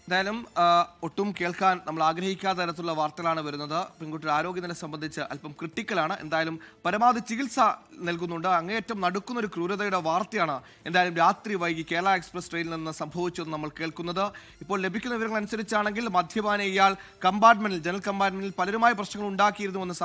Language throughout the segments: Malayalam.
എന്തായാലും ഒട്ടും കേൾക്കാൻ നമ്മൾ ആഗ്രഹിക്കാത്ത തരത്തിലുള്ള വാർത്തകളാണ് വരുന്നത്. പെൺകുട്ടിയുടെ ആരോഗ്യനില സംബന്ധിച്ച് അല്പം ക്രിട്ടിക്കലാണ്. എന്തായാലും പരമാവധി ചികിത്സ നൽകുന്നുണ്ട്. അങ്ങേയറ്റം നടുക്കുന്ന ഒരു ക്രൂരതയുടെ വാർത്തയാണ് എന്തായാലും രാത്രി വൈകി കേരള എക്സ്പ്രസ് ട്രെയിനിൽ നിന്ന് സംഭവിച്ചതെന്ന് നമ്മൾ കേൾക്കുന്നത്. ഇപ്പോൾ ലഭിക്കുന്ന വിവരങ്ങൾ അനുസരിച്ചാണെങ്കിൽ മദ്യപാന ഇയാൾ ജനറൽ കമ്പാർട്ട്മെന്റിൽ പലരുമായി പ്രശ്നങ്ങൾ ഉണ്ടാക്കിയിരുന്നുവെന്ന്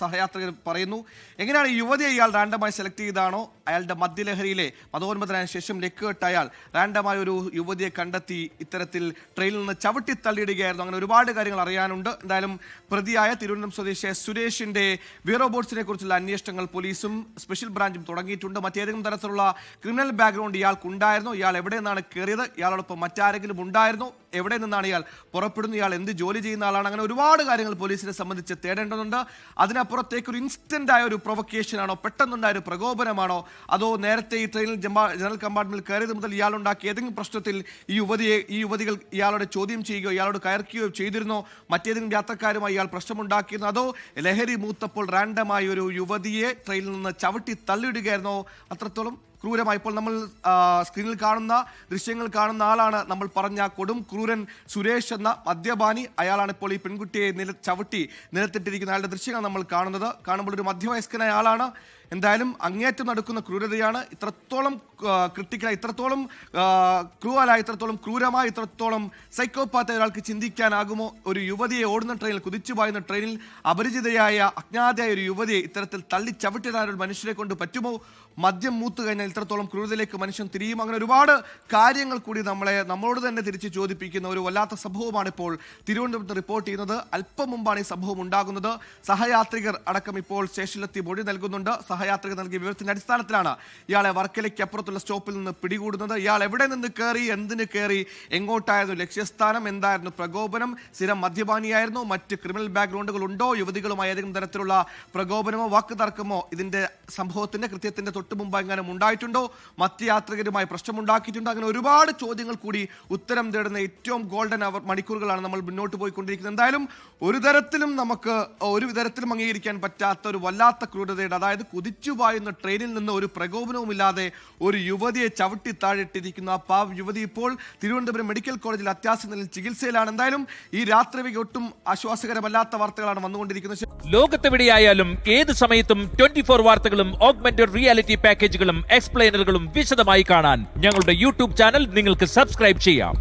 സഹയാത്രികർ പറയുന്നു. എങ്ങനെയാണ് ഈ യുവതിയെ ഇയാൾ റാൻഡമായി സെലക്ട് ചെയ്താണോ, അയാളുടെ മദ്യലഹരിയിലെ മതോന്മതനായ ശേഷം ലക്കുകെട്ട അയാൾ റാൻഡമായ ഒരു യുവതിയെ കണ്ടെത്തി ഇത്തരത്തിൽ ട്രെയിനിൽ നിന്ന് ചവിട്ടി തള്ളിയിടുകയായിരുന്നു. അങ്ങനെ ഒരുപാട് കാര്യങ്ങൾ അറിയാനുണ്ട്. എന്തായാലും പ്രതിയായ തിരുവനന്തപുരം സ്വദേശിയായ സുരേഷിന്റെ വീറോബോട്ട്സിനെ കുറിച്ചുള്ള അന്വേഷണങ്ങൾ പോലീസും സ്പെഷ്യൽ ബ്രാഞ്ചും തുടങ്ങിയിട്ടുണ്ട്. മറ്റേതെങ്കിലും തരത്തിലുള്ള ക്രിമിനൽ ബാക്ക്ഗ്രൗണ്ട് ഇയാൾക്കുണ്ടായിരുന്നോ, ഇയാൾ എവിടെ നിന്നാണ് കയറിയത്, ഇയാളോടൊപ്പം മറ്റാരെങ്കിലും ഉണ്ടായിരുന്നോ, എവിടെ നിന്നാണ് ഇയാൾ പുറപ്പെടുന്നത്, ഇയാൾ എന്ത് ജോലി ചെയ്യുന്ന ആളാണ്, അങ്ങനെ ഒരുപാട് കാര്യങ്ങൾ പോലീസിനെ സംബന്ധിച്ച് തേടേണ്ടതുണ്ട്. അതിനപ്പുറത്തേക്ക് ഒരു ഇൻസ്റ്റന്റ് ആയ ഒരു പ്രൊവക്കേഷൻ ആണോ, പെട്ടെന്നുണ്ടായ ഒരു പ്രകോപനമാണോ, അതോ നേരത്തെ ഈ ട്രെയിനിൽ ജനറൽ കമ്പാർട്ട്മെന്റിൽ കയറിയത് മുതൽ ഇയാളുണ്ടാക്കിയ ഏതെങ്കിലും പ്രശ്നത്തിൽ ഈ യുവതികൾ ഇയാളോട് ചോദ്യം ചെയ്യുകയോ ഇയാളോട് കയർക്കുകയോ ചെയ്തിരുന്നോ, മറ്റേതെങ്കിലും യാത്രക്കാരുമായി ഇയാൾ പ്രശ്നമുണ്ടാക്കിയിരുന്നോ, അതോ ലഹരി മൂത്തപ്പോൾ റാൻഡമായി ഒരു യുവതിയെ ട്രെയിനിൽ നിന്ന് ചവിട്ടി തള്ളിയിടുകയായിരുന്നോ, അത്രത്തോളം ക്രൂരമായി. ഇപ്പോൾ നമ്മൾ സ്ക്രീനിൽ കാണുന്ന ദൃശ്യങ്ങൾ കാണുന്ന ആളാണ് നമ്മൾ പറഞ്ഞ കൊടും ക്രൂരൻ സുരേഷ് എന്ന മദ്യപാനി. അയാളാണ് ഇപ്പോൾ ഈ പെൺകുട്ടിയെ ചവിട്ടി നിലത്തിട്ടിരിക്കുന്ന അയാളുടെ ദൃശ്യങ്ങൾ നമ്മൾ കാണുമ്പോൾ ഒരു മധ്യവയസ്കനായ ആളാണ്. എന്തായാലും അങ്ങേറ്റം നടക്കുന്ന ക്രൂരതയാണ്. ഇത്രത്തോളം ക്രിട്ടിക്കലായി, ഇത്രത്തോളം ക്രൂവലായി, ഇത്രത്തോളം ക്രൂരമായി, ഇത്രത്തോളം സൈക്കോപാത്ത ഒരാൾക്ക് ചിന്തിക്കാനാകുമോ? ഒരു യുവതിയെ ഓടുന്ന ട്രെയിനിൽ, കുതിച്ചു പായുന്ന ട്രെയിനിൽ അപരിചിതയായ അജ്ഞാതയായ ഒരു യുവതിയെ ഇത്തരത്തിൽ തള്ളി ചവിട്ടിടാൻ ഒരു മനുഷ്യരെ കൊണ്ട് പറ്റുമോ? മദ്യം മൂത്തു കഴിഞ്ഞാൽ ഇത്രത്തോളം ക്രൂരതയിലേക്ക് മനുഷ്യൻ തിരിയും. അങ്ങനെ ഒരുപാട് കാര്യങ്ങൾ കൂടി നമ്മളോട് തന്നെ തിരിച്ച് ചോദിപ്പിക്കുന്ന ഒരു വല്ലാത്ത സംഭവമാണ് ഇപ്പോൾ തിരുവനന്തപുരത്ത് റിപ്പോർട്ട് ചെയ്യുന്നത്. അല്പം മുമ്പാണ് ഈ സംഭവം ഉണ്ടാകുന്നത്. സഹയാത്രികർ അടക്കം ഇപ്പോൾ സ്റ്റേഷനിലെത്തി മൊഴി നൽകുന്നുണ്ട്. സഹയാത്രികർ നൽകിയ വിവരത്തിന്റെ അടിസ്ഥാനത്തിലാണ് ഇയാളെ വർക്കലയ്ക്ക് അപ്പുറത്തുള്ള സ്റ്റോപ്പിൽ നിന്ന് പിടികൂടുന്നത്. ഇയാൾ എവിടെ നിന്ന് കയറി, എന്തിന് കയറി, എങ്ങോട്ടായിരുന്നു ലക്ഷ്യസ്ഥാനം, എന്തായിരുന്നു പ്രകോപനം, സ്ഥിരം മദ്യപാനിയായിരുന്നു, മറ്റ് ക്രിമിനൽ ബാക്ക്ഗ്രൗണ്ടുകൾ ഉണ്ടോ, യുവതികളുമായി ഏതെങ്കിലും തരത്തിലുള്ള പ്രകോപനമോ വാക്കുതർക്കമോ ഇതിന്റെ സംഭവത്തിന്റെ കൃത്യത്തിന്റെ മുമ്പ് എങ്ങനെ ഉണ്ടായിട്ടുണ്ടോ, മറ്റ് യാത്രികരുമായി പ്രശ്നമുണ്ടാക്കിയിട്ടുണ്ടോ, അങ്ങനെ ഒരുപാട് ചോദ്യങ്ങൾ കൂടി ഉത്തരം തേടുന്ന ഏറ്റവും ഗോൾഡൻ അവർ മണിക്കൂറുകളാണ് നമ്മൾ മുന്നോട്ട് പോയിക്കൊണ്ടിരിക്കുന്നത്. എന്തായാലും ഒരു തരത്തിലും അംഗീകരിക്കാൻ പറ്റാത്ത ഒരു വല്ലാത്ത ക്രൂരതയുടെ, അതായത് കുതിച്ചുപായുന്ന ട്രെയിനിൽ നിന്ന് ഒരു പ്രകോപനവുമില്ലാതെ ഒരു യുവതിയെ ചവിട്ടി താഴിട്ടിരിക്കുന്ന ആ പാവ യുവതി ഇപ്പോൾ തിരുവനന്തപുരം മെഡിക്കൽ കോളേജിൽ അത്യാവശ്യ നിലയിൽ ചികിത്സയിലാണ്. എന്തായാലും ഈ രാത്രി ഒട്ടും ആശ്വാസകരമല്ലാത്ത വാർത്തകളാണ് വന്നുകൊണ്ടിരിക്കുന്നത്. ലോകത്തെവിടെയായാലും ഏത് സമയത്തും 24 വാർത്തകളും ഓഗ്മെന്റഡ് റിയാലിറ്റി പാക്കേജുകളും എക്സ്പ്ലെയിനറുകളും വിശദമായി കാണാൻ ഞങ്ങളുടെ യൂട്യൂബ് ചാനൽ നിങ്ങൾക്ക് സബ്സ്ക്രൈബ് ചെയ്യാം.